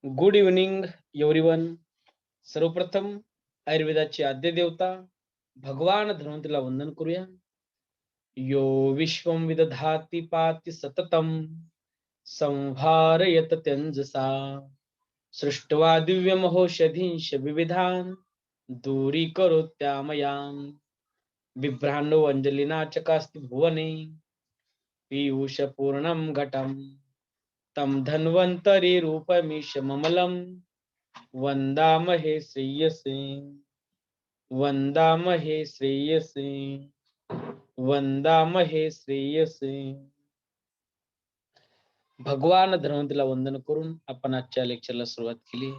Good evening everyone. सर्वप्रथम आयुर्वेदाचे आद्य देवता भगवान धन्वंतरीला वंदन करूया. यो विश्वं विदधाति पाति सततम संहारयत त्यंजसा सृष्ट्वा दिव्यमहोषधींश विविधान दूरीकरोत्यामयान् बिभ्राणो अंजलिना चकास्ति भुवने पीयूषपूर्णं घटं तं धन्वन्तरि रूपमीशममलं वंदामहे श्रेयसे वंदामहे श्रेयसे वंदामहे श्रेयसे. भगवान धन्वंतरीला वंदन करून आपण आजच्या लेक्चरला सुरुवात केली.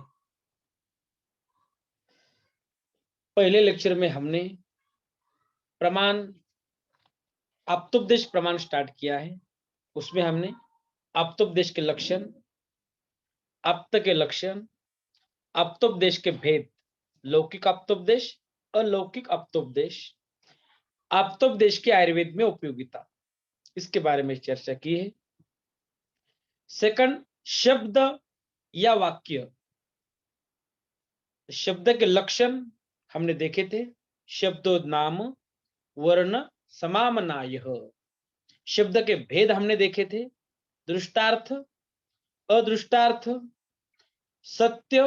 पहले लेक्चर में हमने प्रमाण आप्तोपदेश प्रमाण स्टार्ट किया है. उसमें हमने आप्तोपदेश के लक्षण, आप्त के लक्षण, आप्तोपदेश के भेद, लौकिक आप्तोपदेश, अलौकिक आप्तोपदेश, आप्तोपदेश की आयुर्वेद में उपयोगिता, इसके बारे में चर्चा की है. सेकंड, शब्द या वाक्य. शब्द के लक्षण हमने देखे थे. शब्दो नाम वर्ण समामनाय. शब्द के भेद हमने देखे थे. दृष्टार्थ, अदृष्टार्थ, सत्य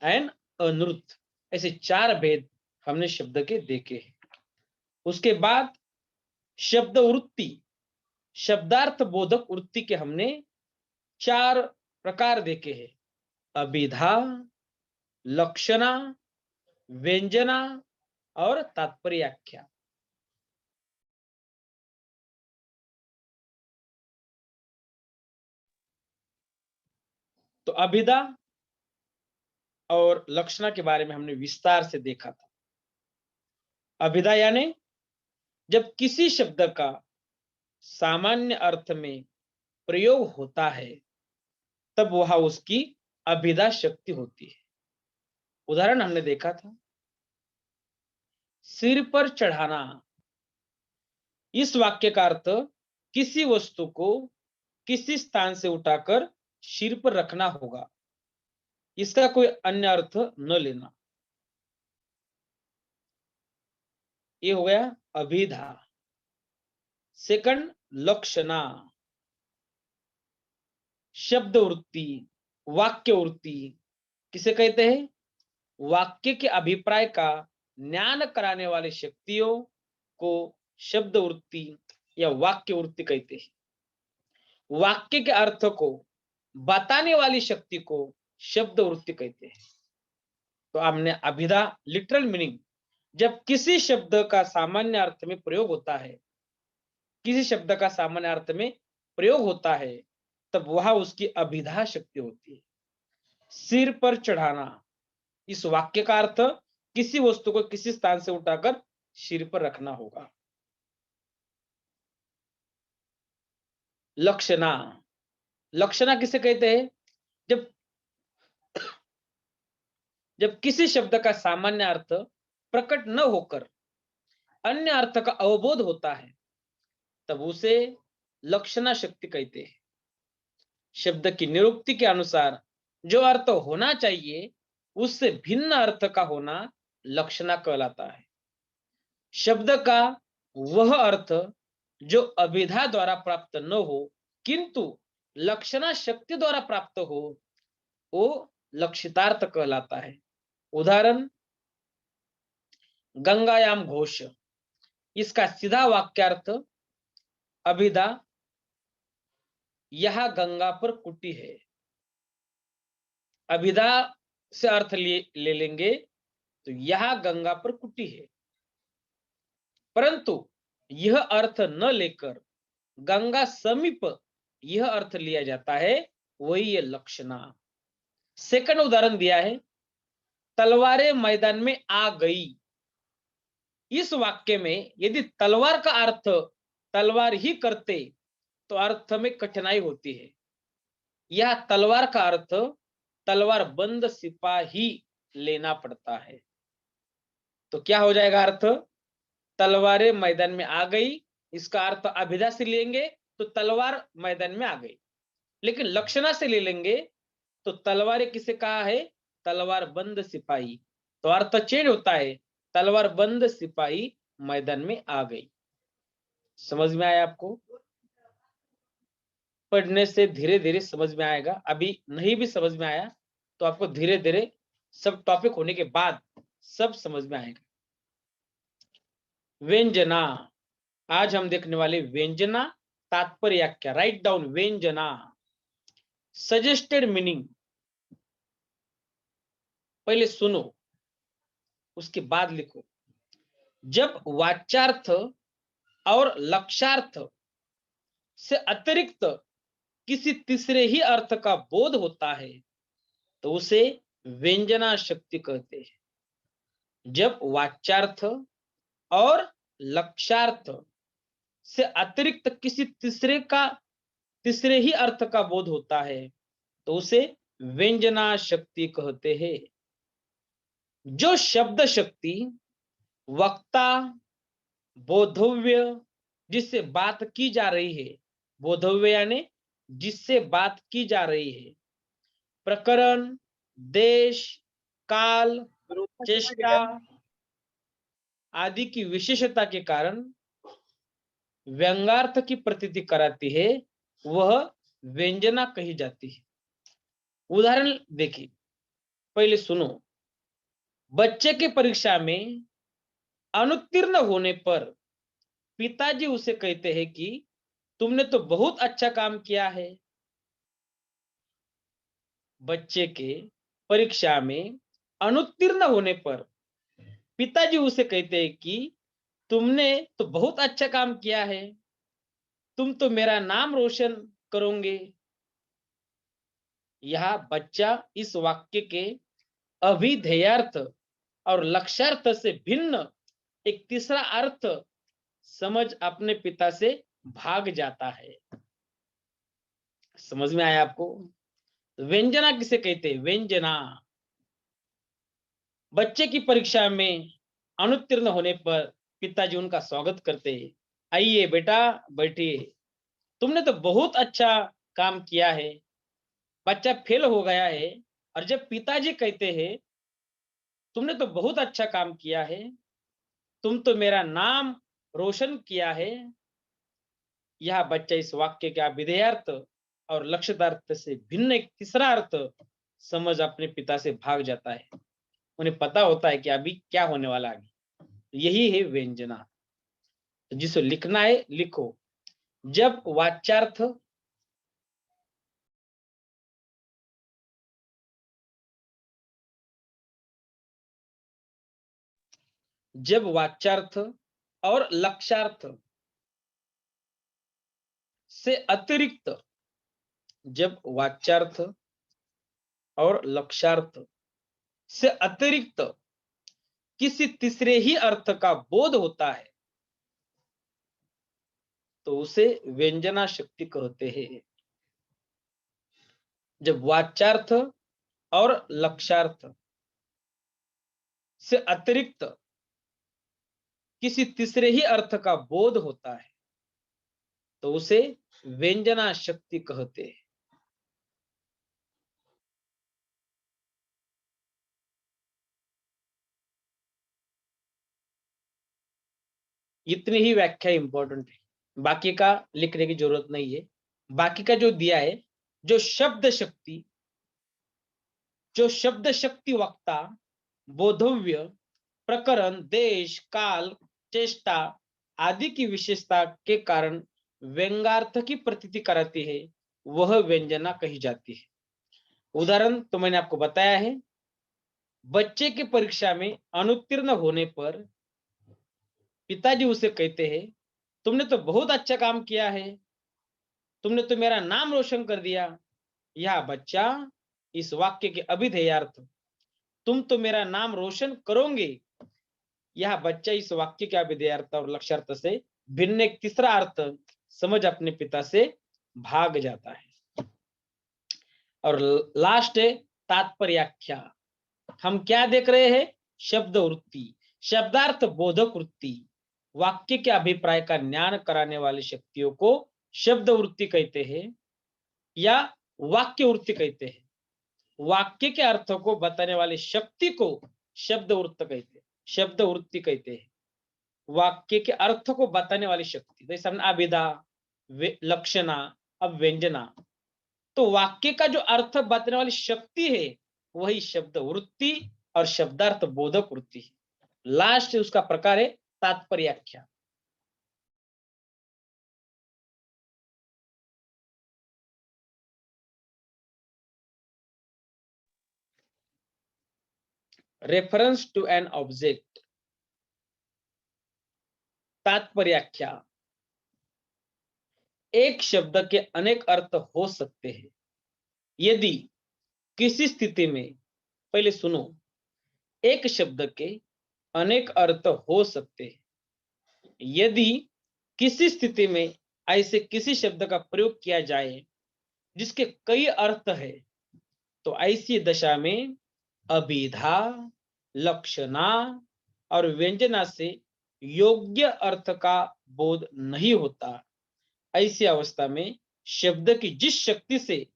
एंड अनृत, ऐसे चार भेद हमने शब्द के देखे हैं. उसके बाद शब्द वृत्ति, शब्दार्थ बोधक वृत्ति के हमने चार प्रकार देखे हैं. अभिधा, लक्षणा, व्यंजना और तात्पर्याख्या. तो अभिधा और लक्षणा के बारे में हमने विस्तार से देखा था. अभिधा यानी जब किसी शब्द का सामान्य अर्थ में प्रयोग होता है तब वह उसकी अभिधा शक्ति होती है. उदाहरण हमने देखा था, सिर पर चढ़ाना. इस वाक्य का अर्थ किसी वस्तु को किसी स्थान से उठाकर सिर पर रखना होगा, इसका कोई अन्य अर्थ न लेना. ये हो गया अभिधा. सेकंड, लक्षणा, शब्द वृत्ति, वाक्य वृत्ति. किसे कहते हैं? वाक्य के अभिप्राय का ज्ञान कराने वाले शक्तियों को शब्द वृत्ति या वाक्य वृत्ति कहते हैं. वाक्य के अर्थ को बताने वाली शक्ति को शब्द वृत्ति कहते हैं. तो हमने अभिधा लिटरल मीनिंग, जब किसी शब्द का सामान्य अर्थ में प्रयोग होता है, किसी शब्द का सामान्य अर्थ में प्रयोग होता है तब वह उसकी अभिधा शक्ति होती है. सिर पर चढ़ाना, इस वाक्य का अर्थ किसी वस्तु को किसी स्थान से उठाकर सिर पर रखना होगा. लक्षणा, लक्षणा किसे कहते हैं? जब किसी शब्द का सामान्य अर्थ प्रकट न होकर अन्य अर्थ का अवबोध होता है तब उसे लक्षणा शक्ति कहते हैं. शब्द की निरुक्ति के अनुसार जो अर्थ होना चाहिए उससे भिन्न अर्थ का होना लक्षणा कहलाता है. शब्द का वह अर्थ जो अभिधा द्वारा प्राप्त न हो किंतु लक्षणा शक्ति द्वारा प्राप्त हो, वो लक्षितार्थ कहलाता है. उदाहरण, गंगायाम घोष. इसका सीधा वाक्यार्थ अभिधा, यह गंगा पर कुटी है. अभिधा से अर्थ ले लेंगे तो यह गंगा पर कुटी है, परंतु यह अर्थ न लेकर गंगा समीप यह अर्थ लिया जाता है, वही है लक्षणा. सेकंड उदाहरण दिया है, तलवारें मैदान में आ गई. इस वाक्य में यदि तलवार का अर्थ तलवार ही करते तो अर्थ में कठिनाई होती है. यह तलवार का अर्थ तलवार बंद सिपाही लेना पड़ता है. तो क्या हो जाएगा अर्थ? तलवारें मैदान में आ गई, इसका अर्थ अभिधा से लेंगे तो तलवार मैदान में आ गई. लेकिन लक्षणा से ले लेंगे तो तलवारें किसे कहा है? तलवार बंद सिपाही। तो अर्थ चेंज होता है, तलवार बंद सिपाही मैदान में आ गई। समझ में आया आपको? पढ़ने से धीरे धीरे समझ में आएगा। अभी नहीं भी समझ में आया तो आपको धीरे धीरे सब टॉपिक होने के बाद सब समझ में आएगा। व्यंजना, आज हम देखने वाले व्यंजना तात्पर्य क्या। राइट डाउन व्यंजना। सजेस्टेड मीनिंग पहले सुनो, उसके बाद लिखो। जब वाच्यार्थ और लक्ष्यार्थ से अतिरिक्त किसी तीसरे ही अर्थ का बोध होता है तो उसे व्यंजना शक्ति कहते हैं। जब वाच्यार्थ और लक्ष्यार्थ से अतिरिक्त किसी तीसरे ही अर्थ का बोध होता है तो उसे व्यंजना शक्ति कहते हैं। जो शब्द शक्ति वक्ता बोधव्य जिससे बात की जा रही है, बोधव्य यानी जिससे बात की जा रही है, प्रकरण, देश, काल, चेष्टा आदि की विशेषता के कारण व्यंग्यार्थ की प्रतीति कराती है, वह व्यंजना कही जाती है। उदाहरण देखिए, पहले सुनो। बच्चे की परीक्षा में अनुत्तीर्ण होने पर पिताजी उसे कहते हैं कि तुमने तो बहुत अच्छा काम किया है। बच्चे के परीक्षा में अनुत्तीर्ण होने पर पिताजी उसे कहते हैं कि तुमने तो बहुत अच्छा काम किया है, तुम तो मेरा नाम रोशन करोगे। यह बच्चा इस वाक्य के अभिधेयार्थ और लक्ष्यार्थ से भिन्न एक तीसरा अर्थ समझ अपने पिता से भाग जाता है। समझ में आया आपको? व्यंजना किसे कहते हैं? व्यंजना। बच्चे की परीक्षा में अनुत्तीर्ण होने पर पिताजी उनका स्वागत करते हैं। आइए बेटा बैठिए, तुमने तो बहुत अच्छा काम किया है। बच्चा फेल हो गया है और जब पिताजी कहते हैं तुमने तो बहुत अच्छा काम किया है, तुम तो मेरा नाम रोशन किया है, यह बच्चा इस वाक्य का विधेयार्थ और लक्ष्यार्थ से भिन्न एक तीसरा अर्थ समझ अपने पिता से भाग जाता है। उन्हें पता होता है कि अभी क्या होने वाला है। यही है व्यंजना। जिसे लिखना है लिखो। जब वाच्यार्थ जब वाच्यार्थ और लक्ष्यार्थ से अतिरिक्त जब वाच्यार्थ और लक्ष्यार्थ से अतिरिक्त किसी तीसरे ही अर्थ का बोध होता है तो उसे व्यंजना शक्ति कहते हैं। जब वाच्यार्थ और लक्ष्यार्थ से अतिरिक्त किसी तीसरे ही अर्थ का बोध होता है तो उसे व्यंजना शक्ति कहते हैं। इतनी ही व्याख्या इंपॉर्टेंट है, बाकी का लिखने की जरूरत नहीं है। बाकी का जो दिया है, जो शब्द शक्ति वक्ता बोधव्य प्रकरण देश काल चेष्टा आदि की विशेषता के कारण व्यंग्यार्थ की प्रतीति कराती है, वह व्यंजना कही जाती है। उदाहरण तो मैंने आपको बताया है। बच्चे की परीक्षा में अनुत्तीर्ण होने पर पिताजी उसे कहते हैं तुमने तो बहुत अच्छा काम किया है, तुमने तो मेरा नाम रोशन कर दिया। यह बच्चा इस वाक्य के अभिधेयार्थ तुम तो मेरा नाम रोशन करोगे, यह बच्चा इस वाक्य के अभिधेयार्थ और लक्ष्यार्थ से भिन्न एक तीसरा अर्थ समझ अपने पिता से भाग जाता है। और लास्ट है तात्पर्याख्या। हम क्या देख रहे हैं? शब्द वृत्ति, शब्दार्थ बोधक वृत्ति, वाक्य के अभिप्राय का ज्ञान कराने वाली शक्तियों को शब्द वृत्ति कहते हैं या वाक्य वृत्ति कहते हैं। वाक्य के अर्थों को बताने वाली शक्ति को शब्द वृत्त कहते हैं, शब्द वृत्ति कहते हैं। वाक्य के अर्थ को बताने वाली शक्ति, जैसे हमने अभिधा, लक्षणा, अब व्यंजना। तो वाक्य का जो अर्थ बताने वाली शक्ति है वही शब्द वृत्ति और शब्दार्थ बोधक वृत्ति है। लास्ट उसका प्रकार है तात्पर्याख्या। रेफरेंस टू एन ऑब्जेक्ट, तात्पर्याख्या। एक शब्द के अनेक अर्थ हो सकते हैं यदि किसी स्थिति में, पहले सुनो, एक शब्द के अनेक अर्थ हो सकते हैं यदि किसी स्थिति में ऐसे किसी शब्द का प्रयोग किया जाए जिसके कई अर्थ है, तो ऐसी दशा में अभिधा, लक्षणा और व्यंजना से योग्य अर्थ का बोध नहीं होता। ऐसी अवस्था में शब्द की जिस शक्ति से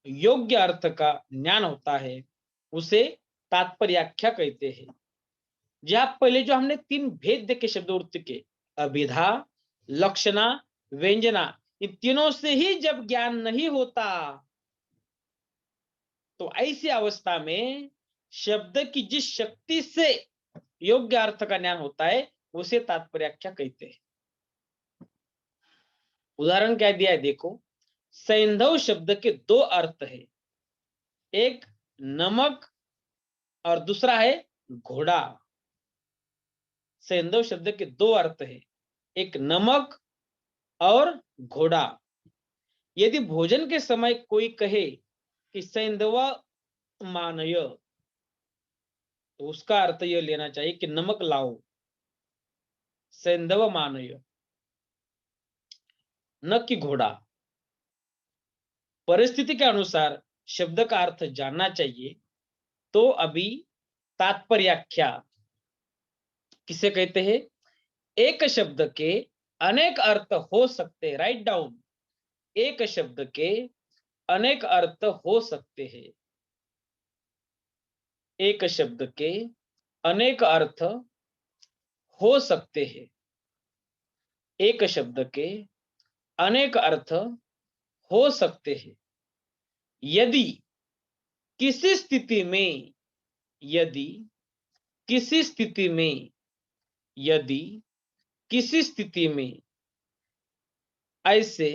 योग्य अर्थ का ज्ञान होता है उसे तात्पर्याख्या कहते हैं। जहां पहले जो हमने तीन भेद देखे शब्द वृत्ति के, अभिधा, लक्षणा, व्यंजना, इन तीनों से ही जब ज्ञान नहीं होता तो ऐसी अवस्था में शब्द की जिस शक्ति से योग्य अर्थ का ज्ञान होता है उसे तात्पर्याख्या कहते हैं। उदाहरण क्या दिया है देखो, सैंधव शब्द के दो अर्थ है, एक नमक और दूसरा है घोड़ा। सैंधव शब्द के दो अर्थ है, एक नमक और घोड़ा। यदि भोजन के समय कोई कहे कि सैंधव मानय, तो उसका अर्थ यह लेना चाहिए कि नमक लाओ, सैंधव मानय, न कि घोड़ा। परिस्थिति के अनुसार शब्द का अर्थ जानना चाहिए। तो अभी तात्पर्याख्या किसे कहते हैं? एक शब्द के अनेक अर्थ हो सकते हैं, राइट डाउन, एक शब्द के अनेक अर्थ हो सकते हैं। एक शब्द के अनेक अर्थ हो सकते हैं। एक शब्द के अनेक अर्थ हो सकते हैं यदि किसी स्थिति में, यदि किसी स्थिति में, यदि किसी स्थिति में ऐसे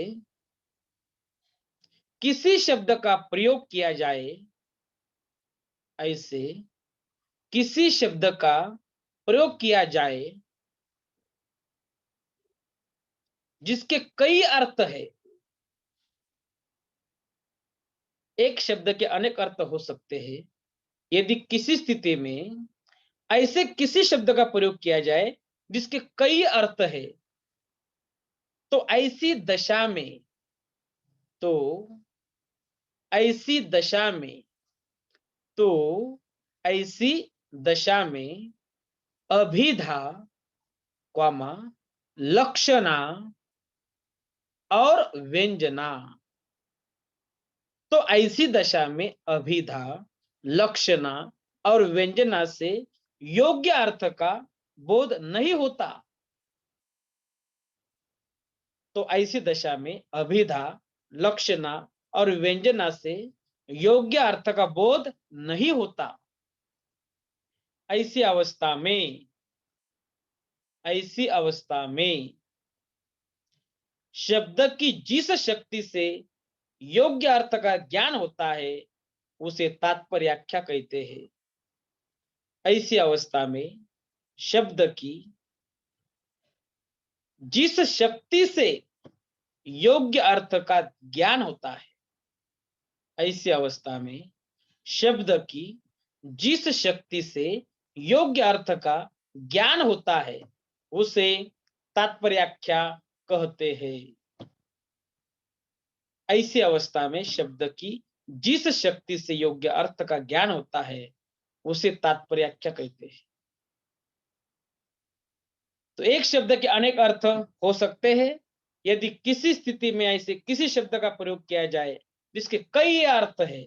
किसी शब्द का प्रयोग किया जाए, ऐसे किसी शब्द का प्रयोग किया जाए जिसके कई अर्थ है। एक शब्द के अनेक अर्थ हो सकते हैं यदि किसी स्थिति में ऐसे किसी शब्द का प्रयोग किया जाए जिसके कई अर्थ है, तो ऐसी दशा में, तो ऐसी दशा में, तो ऐसी दशा में अभिधा, कॉमा, लक्षणा और व्यंजना, तो ऐसी दशा में अभिधा, लक्षणा और व्यंजना से योग्य अर्थ का बोध नहीं होता। तो ऐसी दशा में अभिधा, लक्षणा और व्यंजना से योग्य अर्थ का बोध नहीं होता। ऐसी अवस्था में, ऐसी अवस्था में शब्द की जिस शक्ति से योग्य अर्थ का ज्ञान होता है उसे तात्पर्याख्या कहते हैं। ऐसी अवस्था में शब्द की जिस शक्ति से योग्य अर्थ का ज्ञान होता है, ऐसी अवस्था में शब्द की जिस शक्ति से योग्य अर्थ का ज्ञान होता है उसे तात्पर्याख्या कहते हैं। ऐसी अवस्था में शब्द की जिस शक्ति से योग्य अर्थ का ज्ञान होता है उसे तात्पर्याख्या कहते हैं। तो एक शब्द के अनेक अर्थ हो सकते हैं यदि किसी स्थिति में ऐसे किसी शब्द का प्रयोग किया जाए जिसके कई अर्थ है,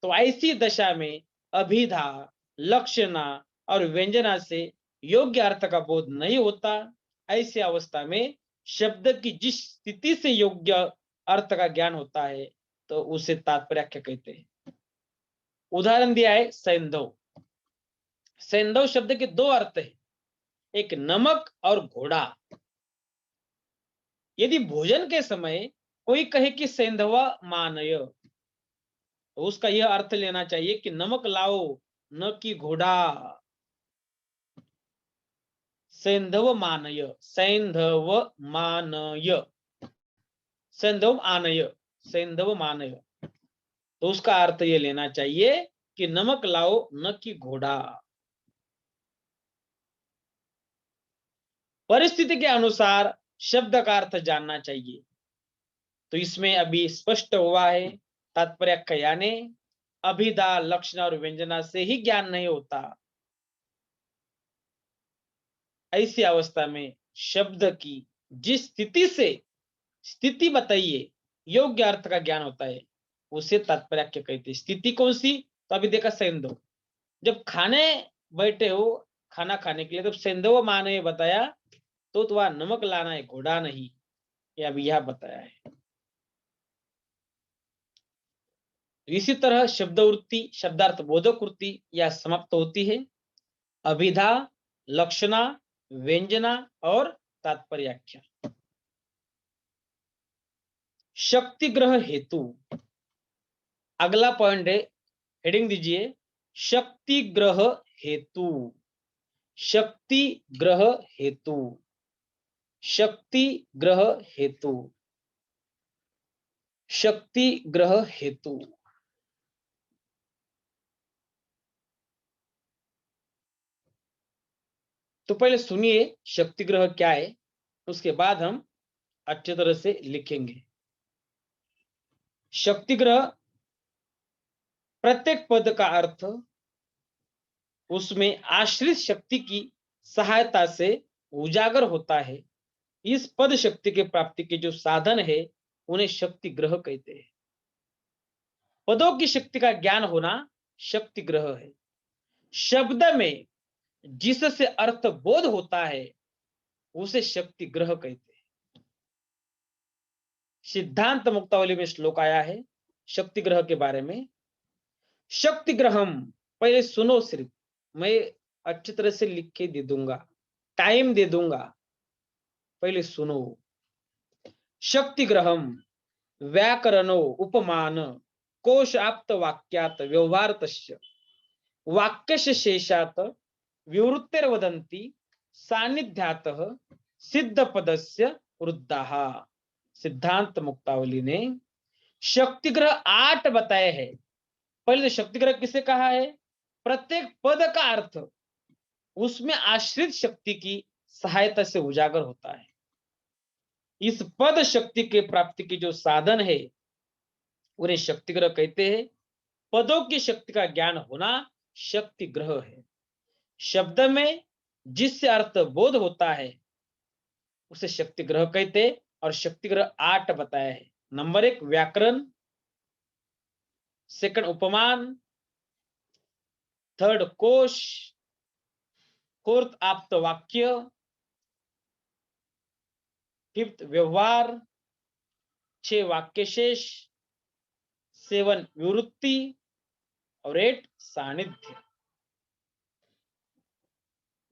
तो ऐसी दशा में अभिधा, लक्षणा और व्यंजना से योग्य अर्थ का बोध नहीं होता। ऐसी अवस्था में शब्द की जिस स्थिति से योग्य अर्थ का ज्ञान होता है तो उसे तात्पर्य कहते हैं। उदाहरण दिया है सैंधव। सैंधव शब्द के दो अर्थ है, एक नमक और घोड़ा। यदि भोजन के समय कोई कहे कि सैंधवा मानय, तो उसका यह अर्थ लेना चाहिए कि नमक लाओ, न कि घोड़ा। सैंधव मानय, सैंधव मानय, सैंधव आनय, सैंधव मानय, तो उसका अर्थ यह लेना चाहिए कि नमक लाओ, न कि घोड़ा। परिस्थिति के अनुसार शब्द का अर्थ जानना चाहिए। तो इसमें अभी स्पष्ट हुआ है तात्पर्य यानी अभिधा, लक्षण और व्यंजना से ही ज्ञान नहीं होता। ऐसी अवस्था में शब्द की जिस स्थिति से स्थिति बताइए योग्य अर्थ का ज्ञान होता है उसे तात्पर्य कहते हैं। स्थिति कौन सी? तो अभी देखा सैंधव, जब खाने बैठे हो खाना खाने के लिए, तब सैंधव माँ ने बताया तो वह नमक लाना है, घोड़ा नहीं, ये अभी यह बताया है। इसी तरह शब्दवृत्ति, शब्दार्थ बोधक वृत्ति यह समाप्त होती है। अभिधा, लक्षणा, व्यंजना और तात्पर्याख्या। शक्ति ग्रह हेतु, अगला पॉइंट है, हेडिंग दीजिए शक्ति ग्रह हेतु। शक्ति ग्रह हेतु, शक्ति ग्रह हेतु, शक्ति ग्रह हेतु। तो पहले सुनिए शक्ति ग्रह क्या है, उसके बाद हम अच्छी तरह से लिखेंगे। शक्ति ग्रह प्रत्येक पद का अर्थ उसमें आश्रित शक्ति की सहायता से उजागर होता है। इस पद शक्ति के प्राप्ति के जो साधन है उन्हें शक्ति ग्रह कहते हैं। पदों की शक्ति का ज्ञान होना शक्ति ग्रह है। शब्द में जिससे अर्थ बोध होता है उसे शक्ति ग्रह कहते हैं। सिद्धांत मुक्तावली में श्लोक आया है शक्ति ग्रह के बारे में। शक्ति ग्रहम, पहले सुनो, सिर्फ मैं अच्छी तरह से लिख के दे दूंगा, टाइम दे दूंगा, पहले सुनो। शक्ति ग्रहम व्याकरणो उपमान कोश आप्त वाक्यात व्यवहारतस्य वाक्यस्य शेषात विवृत्तिर्वदन्ति सान्निध्यातः सिद्ध पदस्य वृद्धाः। सिद्धांत मुक्तावली ने शक्ति ग्रह 8 बताए हैं। पहले तो शक्ति ग्रह किसे कहा है? प्रत्येक पद का अर्थ उसमें आश्रित शक्ति की सहायता से उजागर होता है। इस पद शक्ति के प्राप्ति के जो साधन है उन्हें शक्ति ग्रह कहते हैं। पदों की शक्ति का ज्ञान होना शक्ति ग्रह है। शब्द में जिससे अर्थ बोध होता है उसे शक्ति ग्रह कहते हैं। और शक्ति ग्रह 8 बताया है। नंबर 1 व्याकरण, सेकंड उपमान, थर्ड कोश, फोर्थ आप्त वाक्य, फिफ्थ व्यवहार, 6 वाक्य शेष, 7 विवृत्ति और 8 सानिध्य।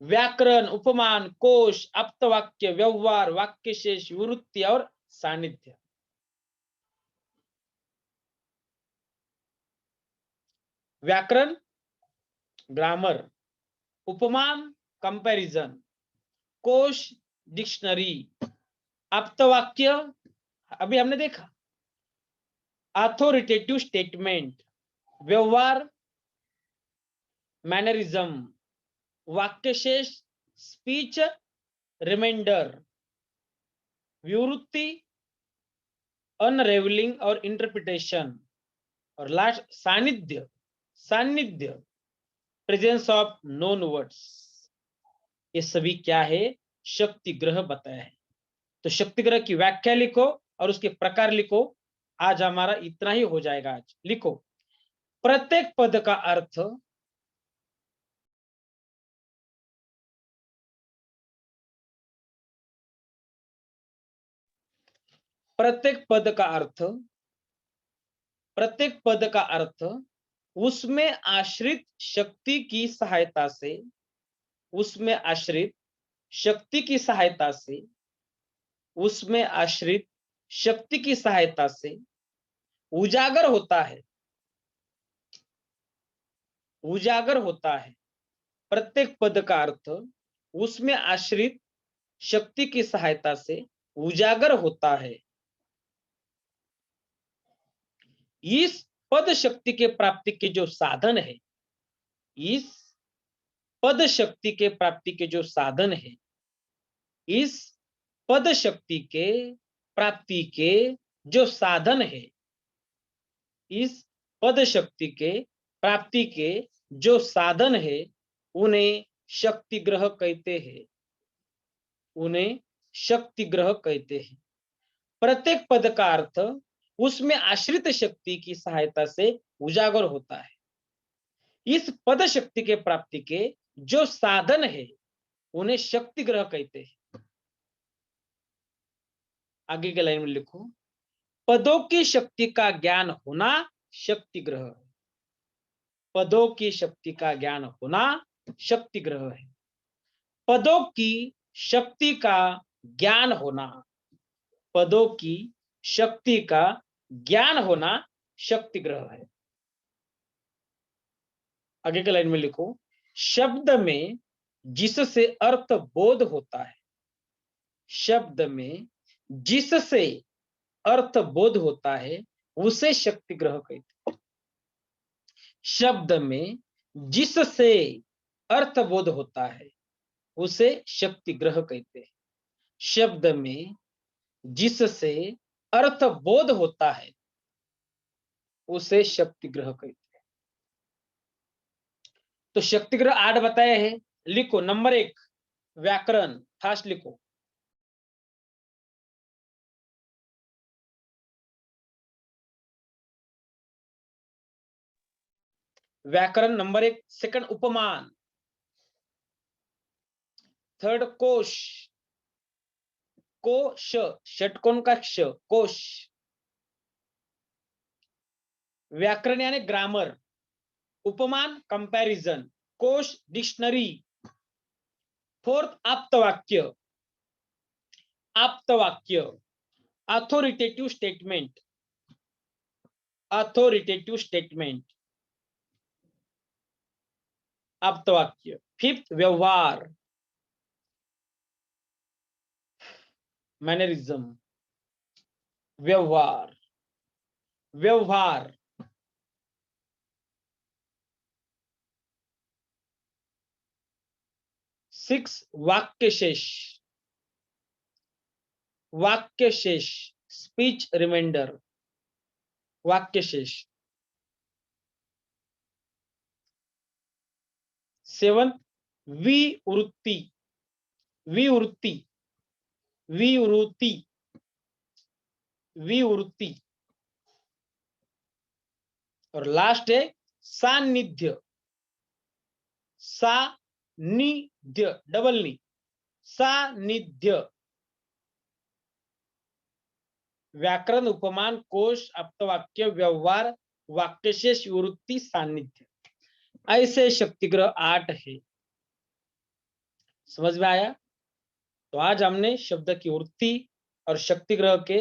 व्याकरण, उपमान, कोश, आप्तवाक्य, व्यवहार, वाक्य शेष, विवृत्ति और सानिध्य। व्याकरण ग्रामर, उपमान कंपैरिजन, कोश डिक्शनरी, आप्तवाक्य अभी हमने देखा अथॉरिटेटिव स्टेटमेंट, व्यवहार मैनरिज्म, वाक्य शेष स्पीच रिमाइंडर, विवृत्ति अनरेवलिंग और इंटरप्रिटेशन, और लास्ट सानिध्य, सानिध्य प्रेजेंस ऑफ नोन वर्ड्स। ये सभी क्या है? शक्ति ग्रह बताया है। तो शक्ति ग्रह की व्याख्या लिखो और उसके प्रकार लिखो। आज हमारा इतना ही हो जाएगा। आज लिखो प्रत्येक पद का अर्थ प्रत्येक पद का अर्थ प्रत्येक पद का अर्थ उसमें आश्रित शक्ति की सहायता से उसमें आश्रित शक्ति की सहायता से उसमें आश्रित शक्ति की सहायता से उजागर होता है उजागर होता है। प्रत्येक पद का अर्थ उसमें आश्रित शक्ति की सहायता से उजागर होता है। इस पद शक्ति के प्राप्ति के जो साधन है इस पद शक्ति के प्राप्ति के जो साधन है इस पद शक्ति के प्राप्ति के जो साधन है इस पद शक्ति के प्राप्ति के जो साधन है उन्हें शक्ति ग्रह कहते हैं उन्हें शक्ति ग्रह कहते हैं। प्रत्येक पद का अर्थ उसमें आश्रित शक्ति की सहायता से उजागर होता है। इस पद शक्ति के प्राप्ति के जो साधन है उन्हें शक्ति ग्रह कहते हैं। आगे के लाइन में लिखो, पदों की शक्ति का ज्ञान होना शक्ति ग्रह है। पदों की शक्ति का ज्ञान होना शक्ति ग्रह है। पदों की शक्ति का ज्ञान होना पदों की शक्ति का ज्ञान होना शक्ति ग्रह है। आगे के लाइन में लिखो, शब्द में जिससे अर्थ बोध होता है शब्द में जिससे अर्थ बोध होता है उसे शक्ति ग्रह कहते हैं। शब्द में जिससे अर्थ बोध होता है उसे शक्ति ग्रह कहते हैं। शब्द में जिससे अर्थ बोध होता है उसे शक्ति ग्रह कहते हैं। तो शक्ति ग्रह 8 बताए हैं। लिखो, नंबर 1 व्याकरण, फास्ट लिखो। व्याकरण नंबर 1। सेकंड उपमान। थर्ड कोश, कोश षटकोण का क्ष, कोश। व्याकरण यानी ग्रामर, उपमान कंपैरिजन, कोश डिक्शनरी। फोर्थ आप्तवाक्य, आप्तवाक्य अथॉरिटेटिव स्टेटमेंट, अथॉरिटेटिव स्टेटमेंट आप्तवाक्य। फिफ्थ व्यवहार, मैनरिज्म, व्यवहार, व्यवहार। सिक्स वाक्य शेष, वाक्य शेष स्पीच रिमाइंडर, वाक्य शेष। सेवंथ विवृत्ति, विवृत्ति, विवृत्ति, विवृत्ति। और लास्ट है सान्निध्य, सानिध्य, डबल नी, सानिध्य। व्याकरण, उपमान, कोश, आप्तवाक्य, व्यवहार, वाक्यशेष, विवृत्ति, सान्निध्य। ऐसे शक्तिग्रह 8 है। समझ में आया? तो आज हमने शब्द की वृत्ति और शक्तिग्रह के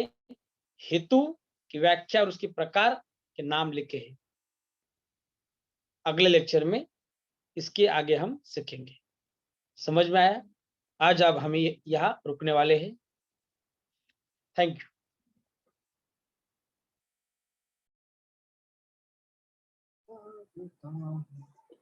हेतु की व्याख्या और उसके प्रकार के नाम लिखे हैं। अगले लेक्चर में इसके आगे हम सीखेंगे। समझ में आया? आज अब हम यहाँ रुकने वाले हैं। Thank you.